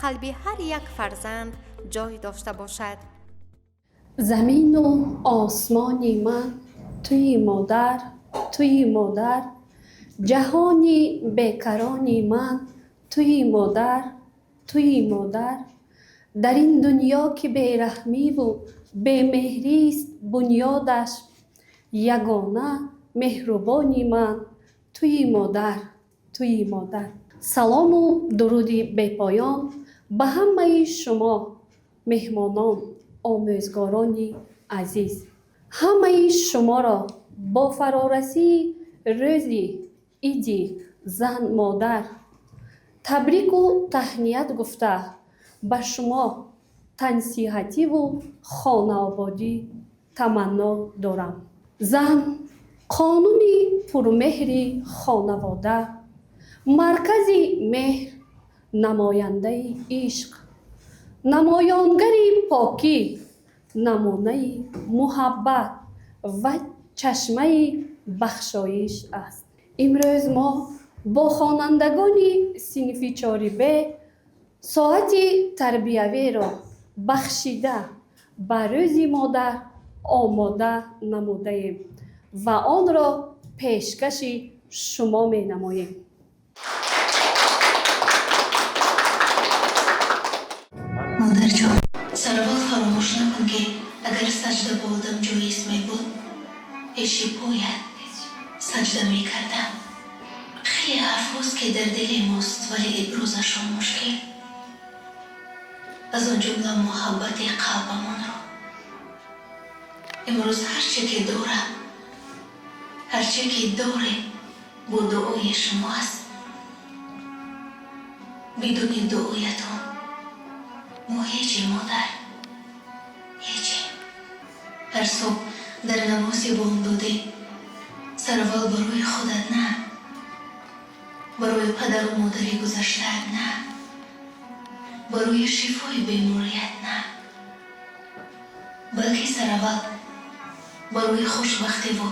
قلب هر یک فرزند جای داشته باشد. زمین و آسمانی من توی مادر، توی مادر، جهانی بیکرانی من توی مادر، توی مادر. در این دنیا که بیرحمی و بیمهری است بنیادش، یگانه مهربانی من توی مادر، توی مادر. سلام و درودی بی‌پایان به همه شما مهمانان، آموزگاران عزیز. همه شما را با فرارسی روزی عید زن مادر تبریک و تهنیت گفته به شما تنصیحاتی و خانه آبادی تمنا دارم. زن قانون پرمهر خانواده، مرکز مهر، نماینده عشق، نمایانگر پاکی، نمونه محبت و چشمه بخشایش است. امروز ما با خوانندگان صنف 4B ساعت تربیوی را بخشیده به روز مادر آماده نموده ایم و آن را پیشکش شما می نماییم. مادر جان، سر وقت فراموش نکن که اگر سجده با آدم جایز می بود، پیش پایت سجده می کردم. خیلی حرف که در دل ماست ولی ابروزشان مشکل. از آن جمله محبت قلبمان را امروز هرچه که دارم، هرچه که داره با دعای شما است. بدون دعایتان ما هیچی مادر، هیچی. هر صبح در نماز بامداده سرول برای خودت نه، برای پدر و مادر گذشته نه، برای شفای بیماریت نه، بلکه سرول برای خوشبختی و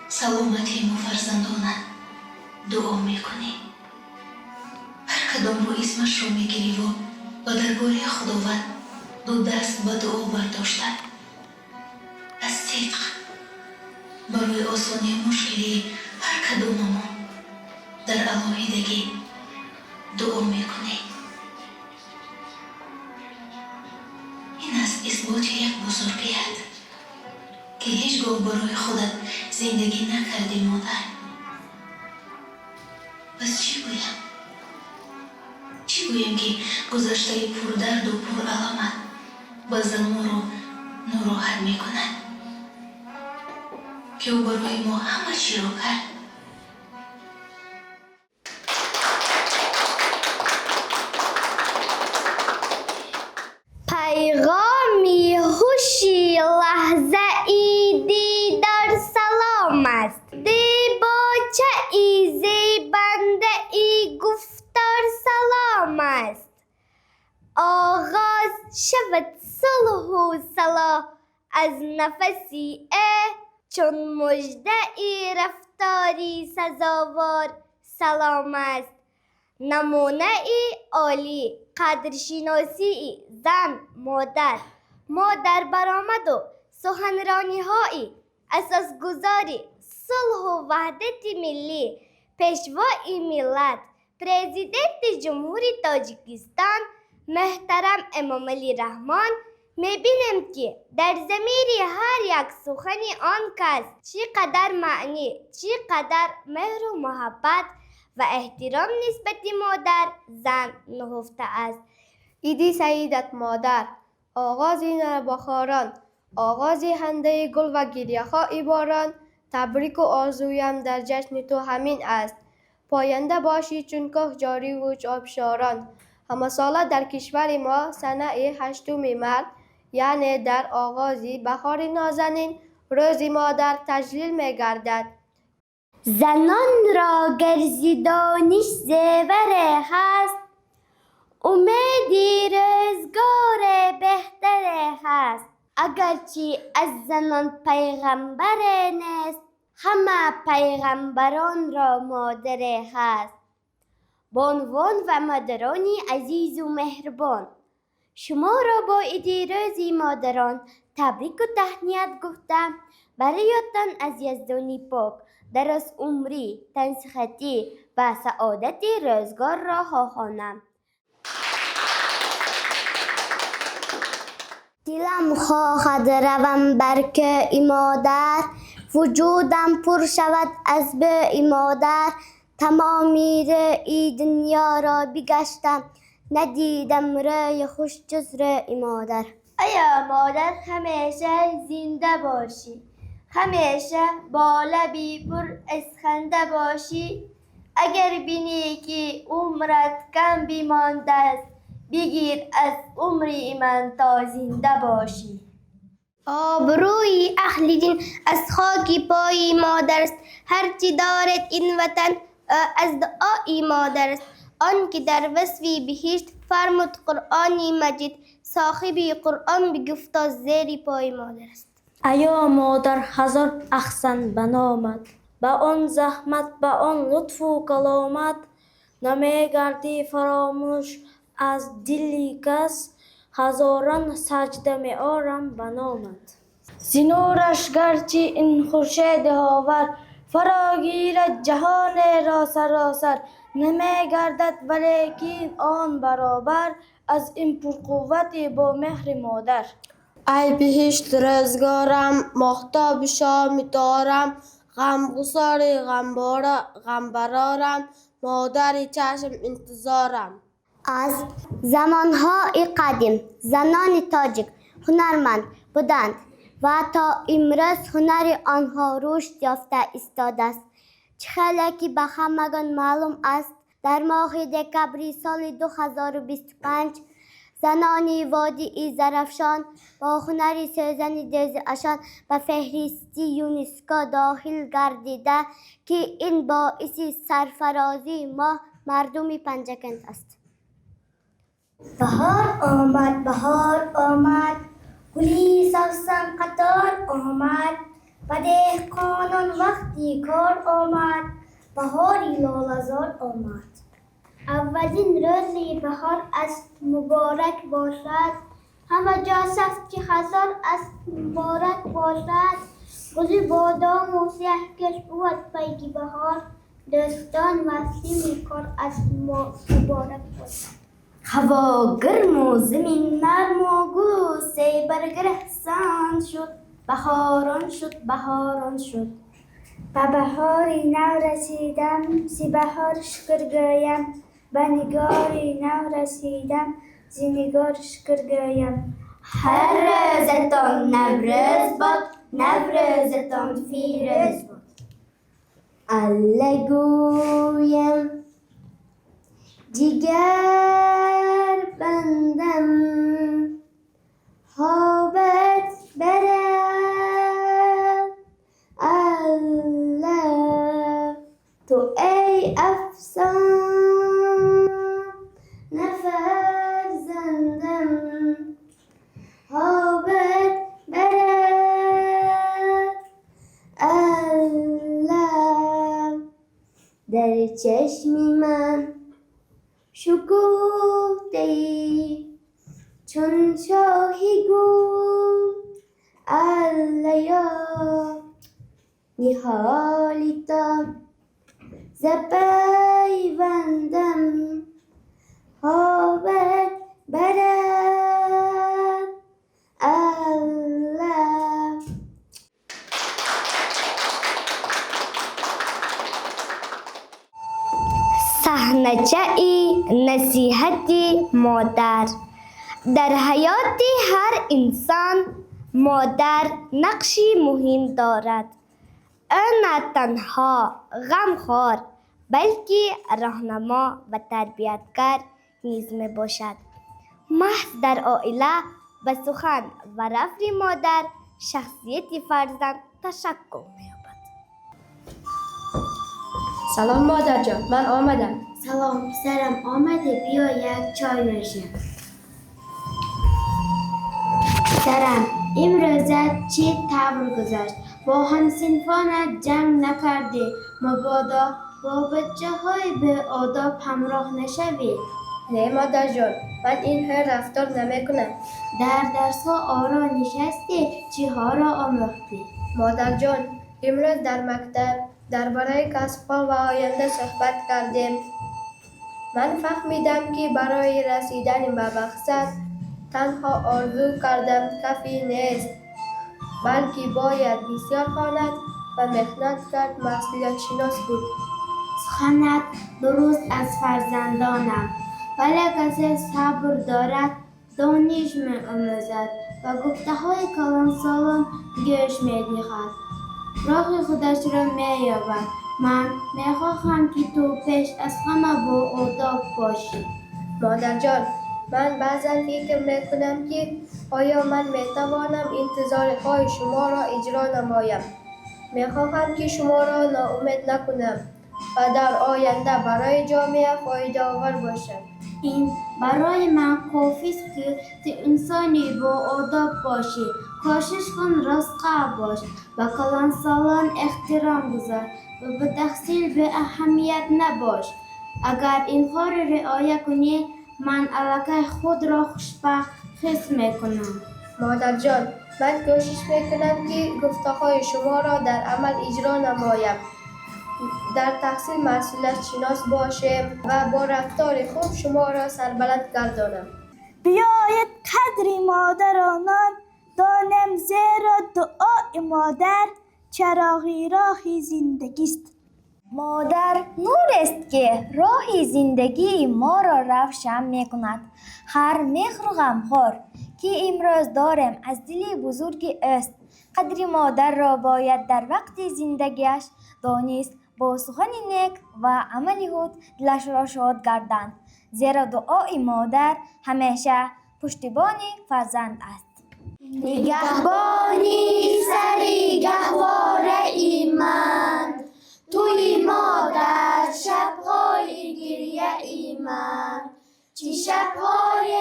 سلامتی ما فرزندانت دعا میکنی. هر کدام رو اسمش رو میگیری و با درگاه خداوند دو دست به دعا برداشته از صدق برای آسانی مشکلی هر کدام ما در علاهیدگی دعا میکنی. این است اثبات یک بزرگیت که هیچگاه برای خودت زندگی نکردی مادر. پس چی گویم؟ چی گویم که گذشته پر درد و پر علامت بعضا ما رو ناراحت میکنند که او برای ما همه چی رو کرد. پیغامی هوشی لحظه ای دیدار سلام است، دیباچه ای زیبنده ای گفتار سلام است. آغاز شود صلح و صلاح از نفسی چون مژده ای رفتاری سزاوار سلام است. نمونه ای عالی قدرشناسی زن مادر برآمد و سخنرانی های اساسگذاری صلح و وحدت ملی، پیشوای ملت، پرزیدنت جمهوری تاجیکستان محترم امام علی رحمان میبینیم که در ضمیر هر یک سخن آن کس چقدر معنی، چقدر مهر و محبت و احترام نسبت مادر زن نهفته است. عیدی سعیدت مادر، آغاز نوبهاران، آغاز خنده گل و گریه‌های باران. تبریک و آرزویم در جشن تو همین است، پاینده باشی چون که جاری و آبشاران. همه ساله در کشور ما سنه 8 مارس، یعنی در آغاز بهار نازنین، روز مادر تجلیل می گردد. زنان را گرزیدانش زیور هست، امیدی روزگار بهتر هست. اگرچه از زنان پیغمبر نیست، همه پیغمبران را مادر هست. بانوان و مادرانی عزیز و مهربان، شما را با عید روزی مادران تبریک و تهنیت گفتم. برایتان از یزدانی پاک دراز عمری، تنصیحاتی و سعادت روزگار را خواهانم. دلم خواهد روم بر که ای مادر، وجودم پر شود از به ای مادر. تمامی ای دنیا را بگشتم، ندیدم رای خوش جز ای مادر. ایا مادر همیشه زنده باشی، همیشه با لبی پر از خنده باشی. اگر بینی که عمرت کم بیمانده است، بگیر از عمر من تا زنده باشی. آبروی اهل دین از خاک پای مادر است، هرچی دارد این وطن از دعای مادر است. آن که در وصف بهشت فرمود قرآن مجید، صاحب قرآن بگفتا زیر پای مادر است. ایا مادر هزار احسن بنامت، با آن زحمت با آن لطف و کلامت، نمیگردی فراموش از دلی کس، هزاران سجده می آرم بنامت. زینورش گرچه این خورشید هاور، فراگیرد جهان را سراسر، نمیگردد ولیکن آن برابر، از این پرقوت با مهر مادر. ای بهشت روزگارم، ماهتاب شام دارم، غمگسار غمبرارم، مادر چشم انتظارم. از زمانهای قدیم زنان تاجیک هنرمند بودند و تا امروز هنر آنها رشد یافته ایستاده است. چه خیلی به همگان معلوم است، در ماه دکبر سال 2025 زنان وادی زرافشان با هنر سوزن دزاشان به فهرست یونسکو داخل گردیده که این باعث سرفرازی ما مردم پنجکند است. بهار آمد، گلی سبزم قطار آمد، و دهقانان وقتی کار آمد، بهاری لاله‌زار آمد. اولین روز بهار است مبارک باشد، همه جا صفت هزار است مبارک باشد. گل بادام و سیه‌کش بود پیک بهار، دستان وسیم کار است مبارک باشد. هوا گرم و زمین نرم و گوسه برگرهسان شد، بهاران شد. به بهاری نو رسیدم، ز بهار شکر گویم، به نگاری نو رسیدم، ز نگار شکر گویم. هر روزتان نوروز باد، نوروزتان فیروز باد. الله گویم جگر بندم، حابت برد الله. تو ای افسانه فرزندم، حابت برد الله. در چشم من شکوفته چون شاهی گل الله، نهالی تا زپیوندم، حابت برد الله. صحنه‌چه‌ای نصیحتی مادر. در حیات هر انسان مادر نقشی مهم دارد. نه تنها غمخوار بلکه راهنما و تربیتگر نیز می باشد. محض در عائله به سخن و رفت مادر شخصیت فرزند تشکل می یابد. سلام مادر جان، من آمدم. سلام پسرم، آمده بیا یک چای نوشیم. پسرم امروزت چه تبر گذشت؟ با همسنفانت جمع نکرده، مبادا با بچه های به آداب همراه نشوید. نه مادر جان، من این رفتار نمی کنم. در درس ها آرا نشستی، چی ها را آموختی؟ مادر جان، امروز در مکتب درباره کسب‌ها و آینده صحبت کردیم. من فهمیدم که برای رسیدن به مقصد تنها آرزو کردم کافی نیست، بلکه باید بسیار خواند و محنت کرد. مسئولیت شناس بود. سخنت درست از فرزندانم، ولی کسی صبر دارد دانش می آموزد و گفته های کلان سالان گوش می دهد، راه خودش را می یابد. من می خواهم که تو پیش از همه با آداب باشی. مادر جان، من بعضا فکر می کنم که آیا من می توانم انتظارهای شما را اجرا نمایم. می خواهم که شما را ناامید نکنم و در آینده برای جامعه فایده آور باشم. این برای من کافی است که تو انسانی با آداب باشی. کوشش کن راسخ باش و کلان سالان احترام گذار و به تحصیل به اهمیت نباش. اگر اینها را رعایت کنی، من علاقه خود را خوشبخت حس میکنم. مادر جان، من کوشش میکنم که گفته‌های شما را در عمل اجرا نمایم، در تحصیل مسئولیت شناس باشم و با رفتار خوب شما را سربلند گردانم. بیاید قدر مادرانان دانم، زیرا دعای مادر چراغی راه زندگی است. مادر نور است که راه زندگی ما را روشن می کند. هر مهر و غمخوار که امروز دارم از دل بزرگ است. قدر مادر را باید در وقت زندگیش دانست، با سخن نیک و عمل خود دلش را شاد گرداند، زیرا دعای مادر همیشه پشتیبان فرزند است. نگهبانی سری گهواره ایمان، توی مادر شبهای گریه ایمان. چه شبهای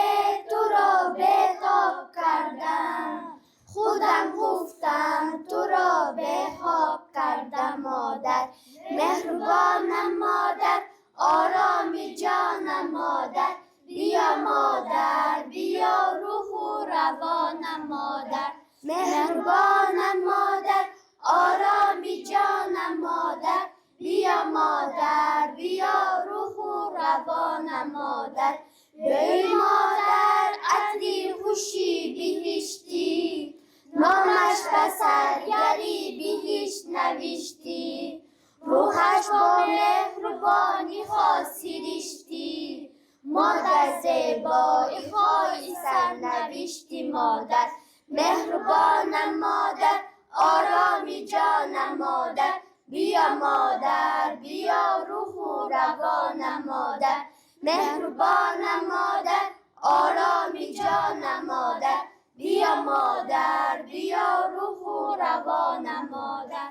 تو را بتاب کردم، خودم گفتم تو را بخواب کردم. مادر مهربانم، مادر آرامی جانم، مادر بیا مادر بیا روح و روانم. مادر مهربانم، مادر آرامی جانم، مادر بیا مادر بیا روح و روانم. مادر بی مادر عطری خوشی بهشتی، نامش به سرگری بهشت نوشتی. روحش با مهربانی خاصی رشتی، مادر زیبایی خواهی سرنوشتی. مادر مهربانم، مادر آرامی جانم، مادر بیا مادر بیا روح و روانم. مادر مهربانم، مادر آرامی جانم، مادر بیا مادر بیا روح و روانم. مادر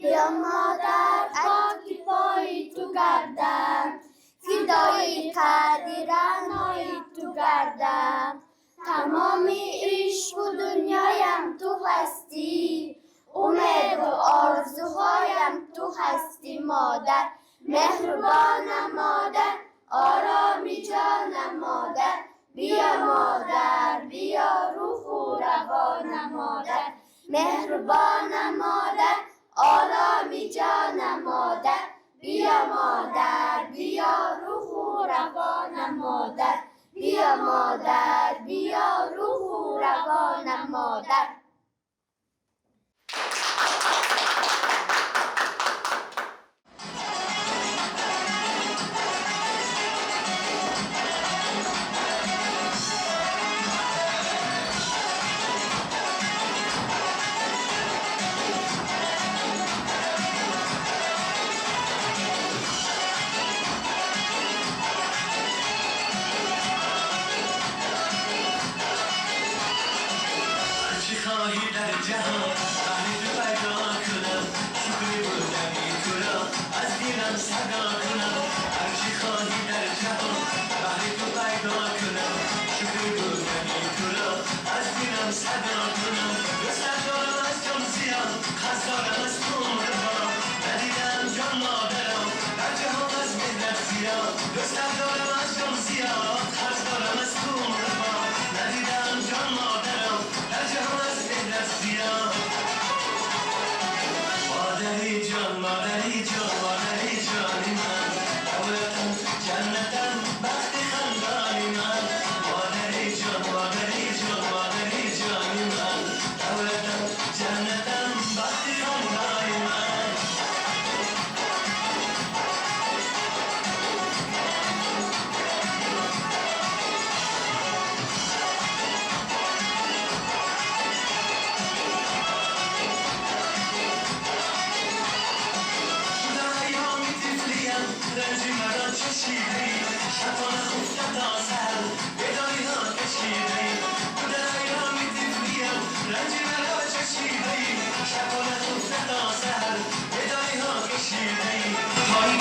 بیا مادر خاک پای تو گردم، فدای قدرانای تو گردم. تمام عشق و دنیایم تو هستی، امید و آرزوهایم تو هستی. مادر مهربانم، مادر آرامی جانم، مادر بیا مادر بیا روح و روانم. مادر مهربانم، مادر آرامی جانم، مادر بیا مادر بیا روح و روانم. مادر بیا مادر بیا روح و روانم. مادر چی خبر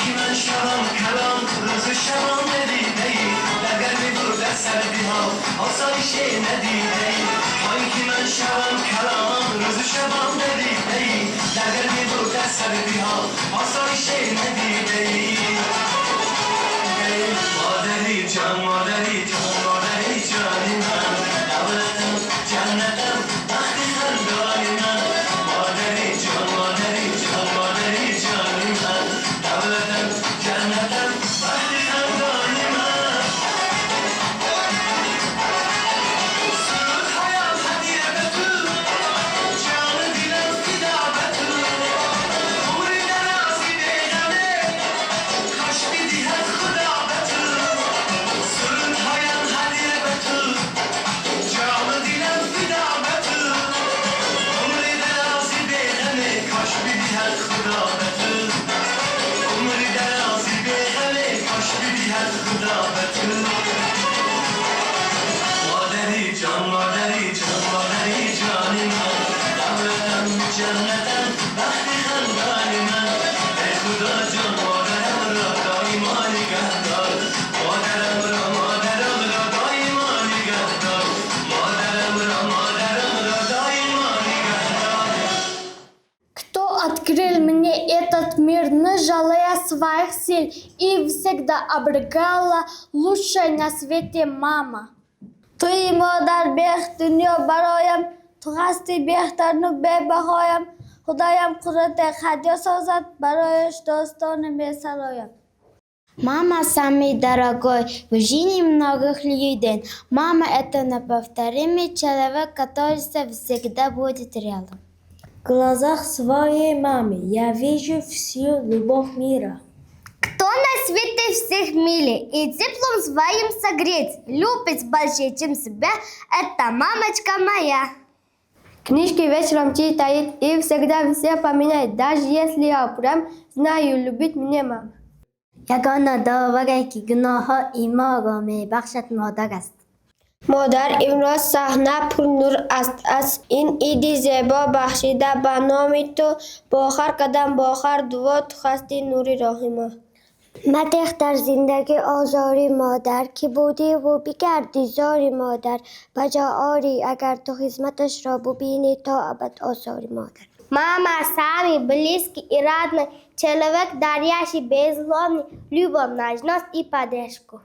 که من شبم کلام روز و شبم ندیده ای در گرمی بود در سردی ها آسایش ندیده ای که من شبم کلام روز و شبم ندیده ای در گرمی بود در سردی ها آسایش ندیده ای مادری جان مادری جان مادری جانی من دولتم جنتم وقتی خندانی من مادری جان مادری جان مادری جانی من دولتم جنتم وقتی خندانی من سرود هایم هدیه به تو جان دیلم فدا به تو عمری درازی بیغمه کاش بدیهد خدا به تو سرود هایم هدیه به تو جان دیلم فدا به تو عمری درازی بیغمه کاش بدیهد خدا به تو عمری درازی بیغمه کاش بدیهد خدا به تو مادری جان مادری جان مادری جانی من دولتم جنتم وقتی خندانی من ای خدا جان مادرم را دایما نگهدار مادرم را دایما نگهدار مادرم را دایما نگهدار Кто открыл мне этот мир, не жалея своих сил, и всегда оберегала лучшая на свете мама. توی مادر بیخ دنیا برایم تو هستی بهترین و بهبهایم خدایم قدرت خدیا سازد برایش داستان میسرایم. Мама самый дорогой в жизни многих людей. Мама это неповторимый человек, который всегда будет рядом. В глазах своей мамы я вижу всю любовь мира. Кто на свете всех милее и теплом своим согреть, любит больше, чем себя, это мамочка моя. Книжки вечером читает и всегда все поменяет, даже если я прям знаю, любит меня мама. یگانه داوری که گناه ما را می بخشد مادر است. مادر امروز صحنه پر نور است از این عید زیبا بخشیده به نام تو با هر قدم با هر دعا تو هستی نوری راه ما. مدح در زندگی آزاری مادر که بودی و بگردی زاری مادر بجا آری اگر تو خدمتش را ببینی تا ابد آثاری مادر. Мама самый близкий и родной человек, дарящий безусловную любовь, нежность и поддержку.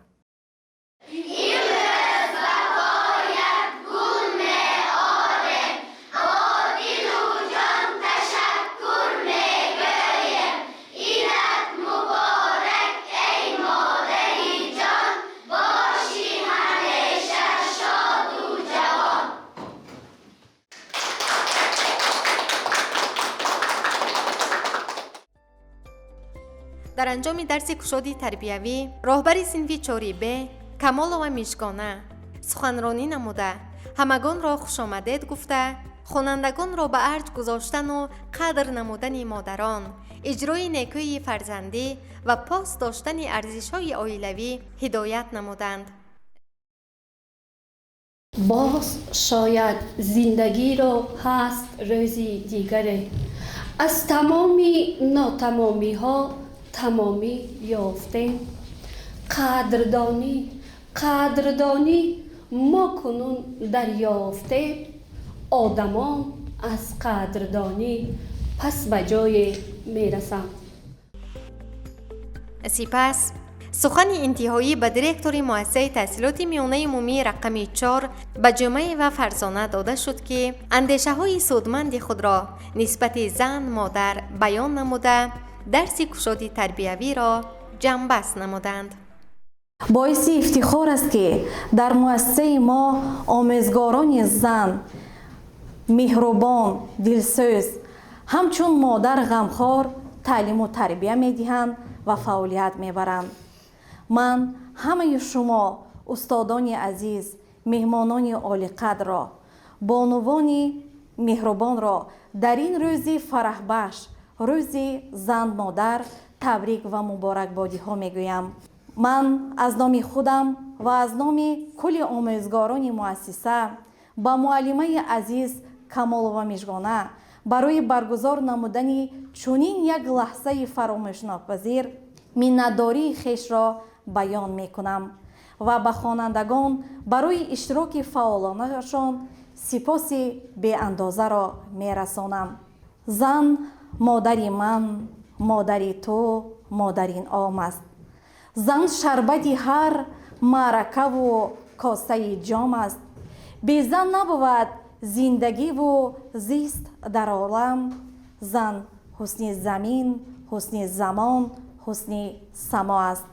در انجام درس کشادی تربیوی راهبر صنفی 4B کمالова میشگانه سخنرانی نموده همگان را خوش آمدید گفته خوانندگان را به ارج گذاشتن و قدر نمودن مادران، اجرای نیکوی فرزندی و پاس داشتن ارزش‌های عائلوی هدایت نمودند. باز شاید زندگی را هست روزی دیگری، از تمامی ناتمامی ها تمامی یافتیم. قدردانی ما کنون دریافتیم. آدمان از قدردانی پس به جای میرسند. سپس سخن انتهایی به دیرکتور مؤسسه تحصیلات میانه عمومی رقم 4 به جمعه و فرزانه داده شد که اندیشه های سودمند خود را نسبت زن مادر بیان نموده درس کشادی تربیوی را جنببست نمودند. باعث افتخار است که در مؤسسه ما آموزگاران زن مهربان، دلسوز، همچون مادر غمخوار تعلیم و تربیه می‌دهند و فعالیت می‌برند. من همه شما استادان عزیز، مهمانان عالی قدر را، بانوان مهربان را در این روز فرح بخش، روز زن مادر تبریک و مبارکبادی ها میگویم. من از نام خودم و از نام کل آموزگاران مؤسسه با معلمه عزیز کمالова میشگانه برای برگزار نمودن چنین یک لحظه فراموش ناپذیر миннатдории хеш ро баён мекунам ва ба хонандагон барои иштироки фаъолонашон сипоси беандозаро мерасонам. зан модари ман, модари ту, модари инъом аст. зан шарбати ҳар маъракаву косаи ҷом аст. бе зан набувад зиндагиву зист дар олам. зан ҳусни замин, ҳусни замон, ҳусни само аст.